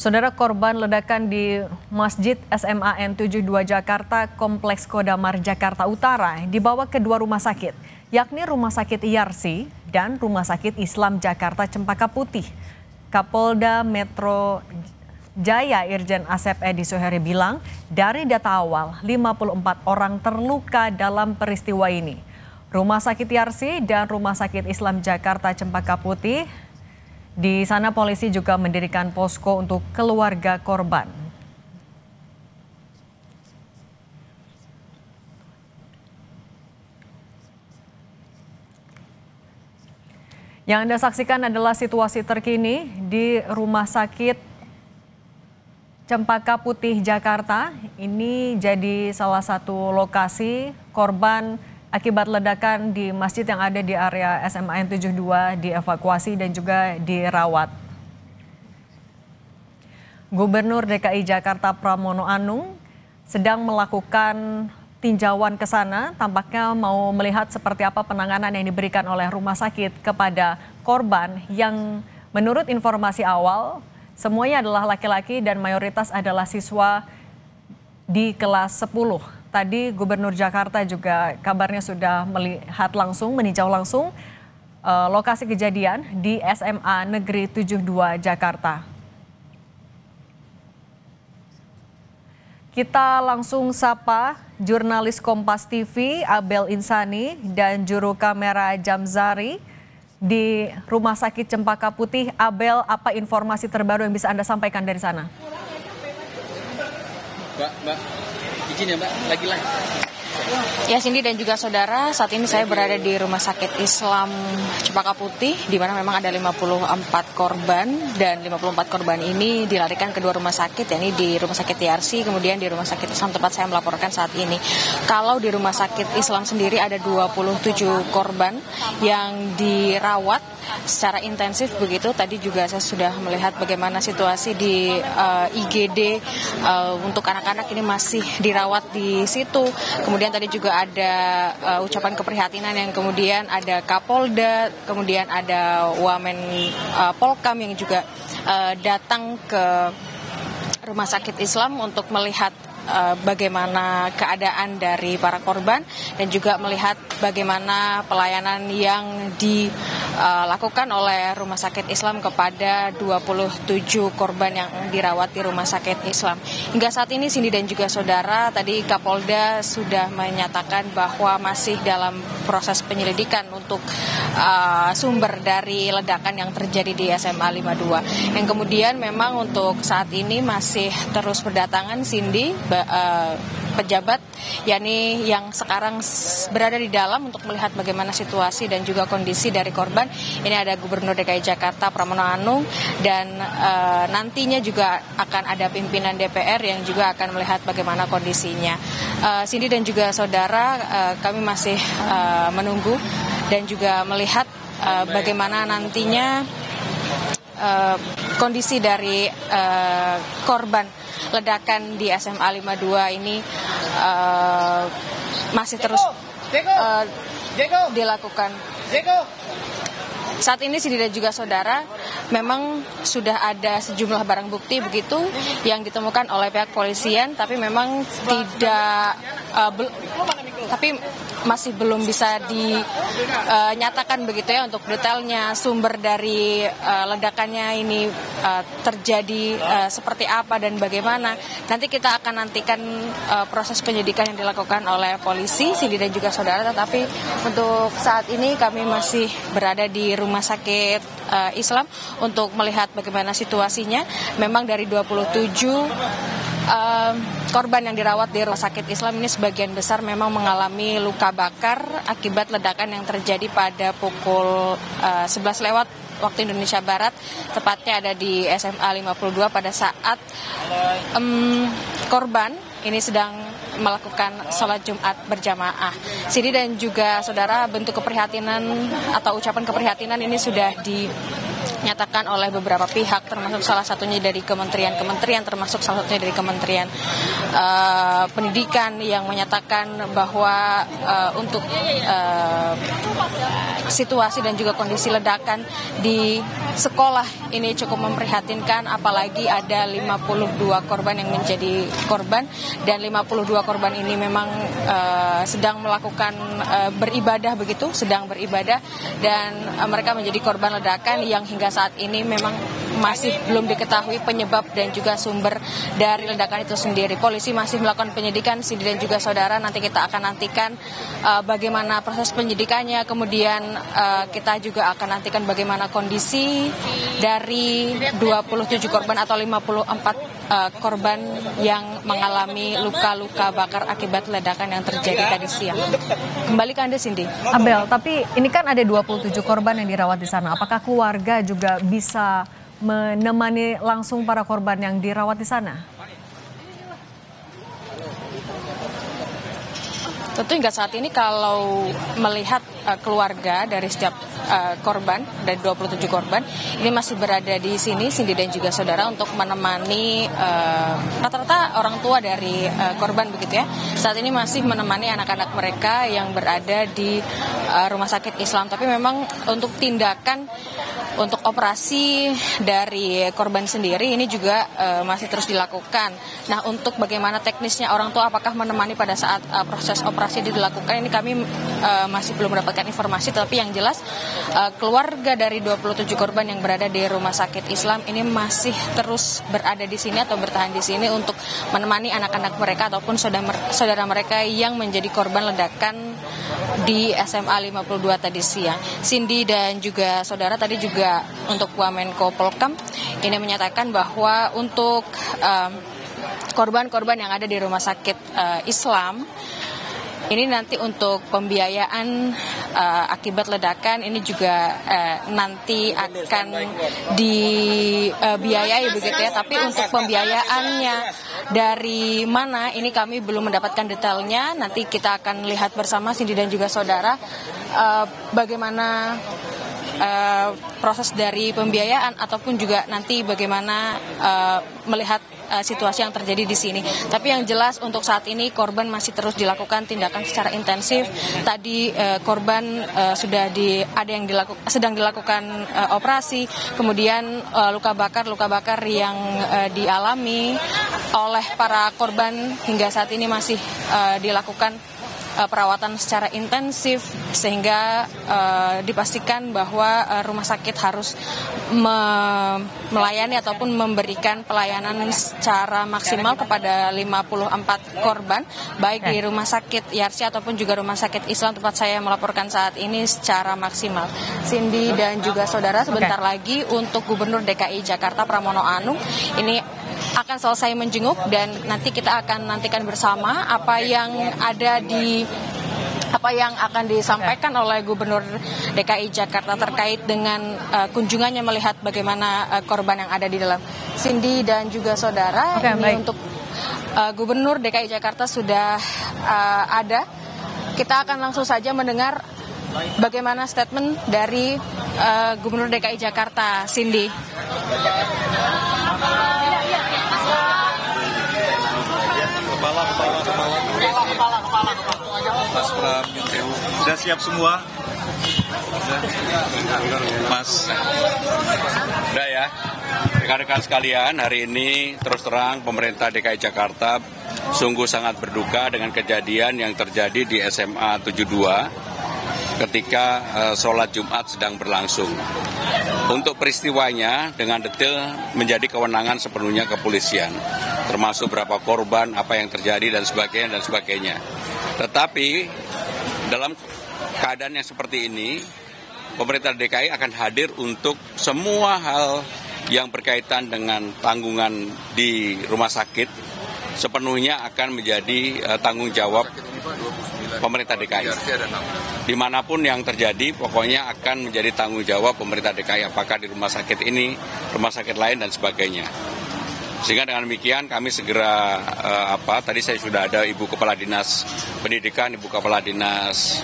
Saudara, korban ledakan di Masjid SMAN 72 Jakarta, Kompleks Kodamar, Jakarta Utara dibawa ke dua rumah sakit, yakni Rumah Sakit IARSI dan Rumah Sakit Islam Jakarta Cempaka Putih. Kapolda Metro Jaya Irjen Asep Edi Suheri bilang, dari data awal 54 orang terluka dalam peristiwa ini. Rumah Sakit IARSI dan Rumah Sakit Islam Jakarta Cempaka Putih, di sana polisi juga mendirikan posko untuk keluarga korban. Yang Anda saksikan adalah situasi terkini di Rumah Sakit Cempaka Putih, Jakarta. Ini jadi salah satu lokasi korban akibat ledakan di masjid yang ada di area SMAN 72 dievakuasi dan juga dirawat. Gubernur DKI Jakarta Pramono Anung sedang melakukan tinjauan ke sana, tampaknya mau melihat seperti apa penanganan yang diberikan oleh rumah sakit kepada korban yang menurut informasi awal semuanya adalah laki-laki dan mayoritas adalah siswa di kelas 10. Tadi Gubernur Jakarta juga kabarnya sudah melihat langsung, meninjau langsung lokasi kejadian di SMA Negeri 72 Jakarta. Kita langsung sapa jurnalis Kompas TV Abel Insani dan juru kamera Jamzari di Rumah Sakit Cempaka Putih. Abel, apa informasi terbaru yang bisa Anda sampaikan dari sana? Mbak. Izin ya Mbak, lagi live. Ya Cindy dan juga saudara, saat ini saya berada di Rumah Sakit Islam Cempaka Putih, di mana memang ada 54 korban dan 54 korban ini dilarikan ke dua rumah sakit, yakni di Rumah Sakit IARSI, kemudian di Rumah Sakit Islam tempat saya melaporkan saat ini. Kalau di Rumah Sakit Islam sendiri ada 27 korban yang dirawat secara intensif begitu. Tadi juga saya sudah melihat bagaimana situasi di IGD untuk anak-anak ini masih dirawat di situ. Kemudian tadi juga ada ucapan keprihatinan yang kemudian ada Kapolda, kemudian ada Wamen Polkam yang juga datang ke Rumah Sakit Islam untuk melihat bagaimana keadaan dari para korban dan juga melihat bagaimana pelayanan yang dilakukan oleh Rumah Sakit Islam kepada 27 korban yang dirawat di Rumah Sakit Islam. Hingga saat ini Cindy dan juga saudara, tadi Kapolda sudah menyatakan bahwa masih dalam proses penyelidikan untuk sumber dari ledakan yang terjadi di SMA 52. Yang kemudian memang untuk saat ini masih terus berdatangan Cindy pejabat, yakni yang sekarang berada di dalam untuk melihat bagaimana situasi dan juga kondisi dari korban. Ini ada Gubernur DKI Jakarta Pramono Anung dan nantinya juga akan ada pimpinan DPR yang juga akan melihat bagaimana kondisinya. Cindy dan juga saudara, kami masih menunggu dan juga melihat bagaimana nantinya kondisi dari korban ledakan di SMA 52 ini masih terus dilakukan. Saat ini Cindy dan juga saudara, memang sudah ada sejumlah barang bukti begitu yang ditemukan oleh pihak polisian, tapi memang tapi masih belum bisa dinyatakan begitu ya untuk detailnya sumber dari ledakannya ini terjadi seperti apa dan bagaimana. Nanti kita akan nantikan proses penyidikan yang dilakukan oleh polisi, Cindy dan juga saudara, tetapi untuk saat ini kami masih berada di Rumah Sakit Islam untuk melihat bagaimana situasinya. Memang dari 27 korban yang dirawat di Rumah Sakit Islam ini sebagian besar memang mengalami luka bakar akibat ledakan yang terjadi pada pukul 11 lewat waktu Indonesia Barat, tepatnya ada di SMA 52 pada saat korban ini sedang melakukan sholat Jumat berjamaah. Cindy dan juga saudara, bentuk keprihatinan atau ucapan keprihatinan ini sudah dinyatakan oleh beberapa pihak, termasuk salah satunya dari kementerian, termasuk salah satunya dari Kementerian Pendidikan yang menyatakan bahwa untuk situasi dan juga kondisi ledakan di sekolah ini cukup memprihatinkan, apalagi ada 52 korban yang menjadi korban, dan 52 korban ini memang sedang melakukan beribadah begitu, sedang beribadah, dan mereka menjadi korban ledakan yang hingga saat ini memang masih belum diketahui penyebab dan juga sumber dari ledakan itu sendiri. Polisi masih melakukan penyidikan, Cindy dan juga saudara. Nanti kita akan nantikan bagaimana proses penyidikannya. Kemudian kita juga akan nantikan bagaimana kondisi dari 27 korban atau 54 korban yang mengalami luka-luka bakar akibat ledakan yang terjadi tadi siang. Kembali ke Anda, Cindy. Abel, tapi ini kan ada 27 korban yang dirawat di sana. Apakah keluarga juga bisa menemani langsung para korban yang dirawat di sana? Tentu hingga saat ini kalau melihat keluarga dari setiap korban, dari 27 korban, ini masih berada di sini, Cindy dan juga saudara, untuk menemani rata-rata orang tua dari korban begitu ya. Saat ini masih menemani anak-anak mereka yang berada di rumah sakit Islam. Tapi memang untuk tindakan untuk operasi dari korban sendiri ini juga masih terus dilakukan. Nah, untuk bagaimana teknisnya orang tua apakah menemani pada saat proses operasi dilakukan, ini kami masih belum mendapatkan informasi. Tapi yang jelas keluarga dari 27 korban yang berada di rumah sakit Islam ini masih terus berada di sini atau bertahan di sini untuk menemani anak-anak mereka ataupun saudara mereka yang menjadi korban ledakan di SMA 52 tadi siang. Cindy dan juga saudara, tadi juga untuk Wamenko Polkam ini menyatakan bahwa untuk korban-korban yang ada di rumah sakit Islam ini nanti untuk pembiayaan akibat ledakan ini juga nanti akan dibiayai begitu ya. Tapi untuk pembiayaannya dari mana ini kami belum mendapatkan detailnya. Nanti kita akan lihat bersama, Cindy dan juga saudara, bagaimana proses dari pembiayaan ataupun juga nanti bagaimana melihat situasi yang terjadi di sini. Tapi yang jelas untuk saat ini korban masih terus dilakukan tindakan secara intensif. Tadi korban sedang dilakukan operasi, kemudian luka bakar yang dialami oleh para korban hingga saat ini masih dilakukan perawatan secara intensif, sehingga dipastikan bahwa rumah sakit harus melayani ataupun memberikan pelayanan secara maksimal kepada 54 korban, baik di rumah sakit Yarsi ataupun juga rumah sakit Islam tempat saya melaporkan saat ini secara maksimal. Cindy dan juga saudara, sebentar lagi untuk Gubernur DKI Jakarta Pramono Anung ini akan selesai menjenguk, dan nanti kita akan nantikan bersama apa yang akan disampaikan oleh Gubernur DKI Jakarta terkait dengan kunjungannya melihat bagaimana korban yang ada di dalam. Cindy dan juga saudara, untuk Gubernur DKI Jakarta sudah ada. Kita akan langsung saja mendengar bagaimana statement dari Gubernur DKI Jakarta, Cindy. Mas Pram, sudah siap semua? Mas, udah ya. Rekan-rekan sekalian, hari ini terus terang pemerintah DKI Jakarta sungguh sangat berduka dengan kejadian yang terjadi di SMA 72 ketika sholat Jumat sedang berlangsung. Untuk peristiwanya dengan detail menjadi kewenangan sepenuhnya kepolisian, termasuk berapa korban, apa yang terjadi dan sebagainya. Tetapi dalam keadaan yang seperti ini, pemerintah DKI akan hadir untuk semua hal yang berkaitan dengan tanggungan di rumah sakit, sepenuhnya akan menjadi tanggung jawab pemerintah DKI. Dimanapun yang terjadi, pokoknya akan menjadi tanggung jawab pemerintah DKI, apakah di rumah sakit ini, rumah sakit lain, dan sebagainya. Sehingga dengan demikian kami segera, tadi saya sudah ada Ibu Kepala Dinas Pendidikan, Ibu Kepala Dinas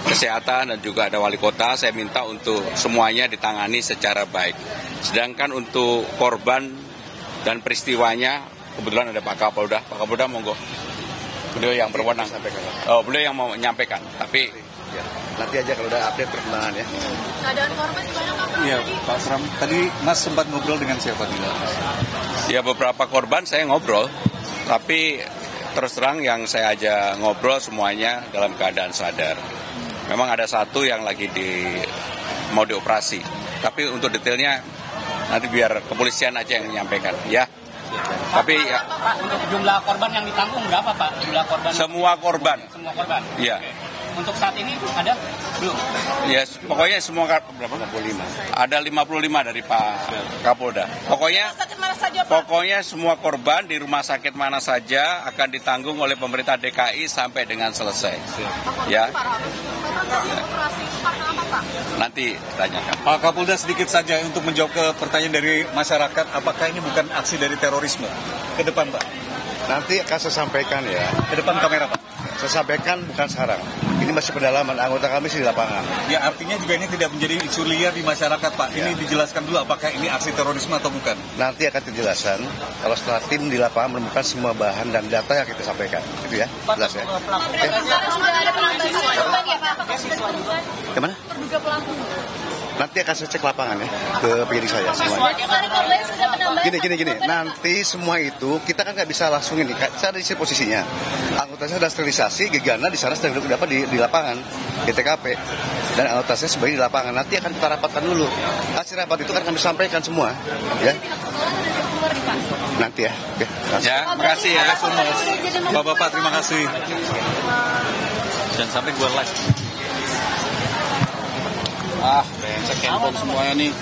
Kesehatan, dan juga ada Wali Kota, saya minta untuk semuanya ditangani secara baik. Sedangkan untuk korban dan peristiwanya, kebetulan ada Pak Kapolda. Pak Kapolda, monggo. Beliau yang berwenang. Beliau yang mau menyampaikan, tapi Ya. Nanti aja kalau udah update perkembangan ya. Keadaan korban gimana Pak? Iya, Pak Pram. Tadi Mas sempat ngobrol dengan siapa di dalam? Ya beberapa korban saya ngobrol, tapi terus terang yang saya ajak ngobrol semuanya dalam keadaan sadar. Memang ada satu yang lagi mau dioperasi, tapi untuk detailnya nanti biar kepolisian aja yang menyampaikan, ya. Tapi ya, Pak, untuk jumlah korban yang ditanggung berapa Pak? Jumlah korban? semua korban, Semua korban? ya. Untuk saat ini ada? Belum? Ya, pokoknya semua berapa? 55. Ada 55 dari Pak Kapolda. Pokoknya semua korban di rumah sakit mana saja akan ditanggung oleh pemerintah DKI sampai dengan selesai. Ya. Nanti tanyakan. Pak Kapolda, sedikit saja untuk menjawab ke pertanyaan dari masyarakat, apakah ini bukan aksi dari terorisme? Ke depan, Pak. Nanti akan saya sampaikan ya. Ke depan kamera, Pak. Saya sampaikan bukan sekarang. Ini masih pendalaman, anggota kami sih di lapangan. Ya, artinya juga ini tidak menjadi isu liar di masyarakat, Pak. Ini dijelaskan dulu apakah ini aksi terorisme atau bukan. Nanti akan dijelaskan kalau setelah tim di lapangan menemukan semua bahan dan data yang kita sampaikan. Itu ya, jelas ya. Sudah ada penambahan korban ya Pak? Apakah sudah ditemukan Gimana? terduga pelaku? Nanti akan saya cek lapangan ya, ke penyidik saya semuanya. Berarti kemarin korban sudah penambahan? Gini. Nanti semua itu kita kan nggak bisa langsung ini. Saya ada di sini posisinya. Anggota saya sudah sterilisasi, Gegana di sana sedang dapat di lapangan di TKP. Dan anggota saya sebagai di lapangan. Nanti akan kita rapatkan dulu. Hasil rapat itu kan kami sampaikan semua, ya. Nanti ya. Oke. Ya, makasih ya. Bapak-bapak, terima kasih. Dan sampai gua live. Brengsek handphone semuanya nih.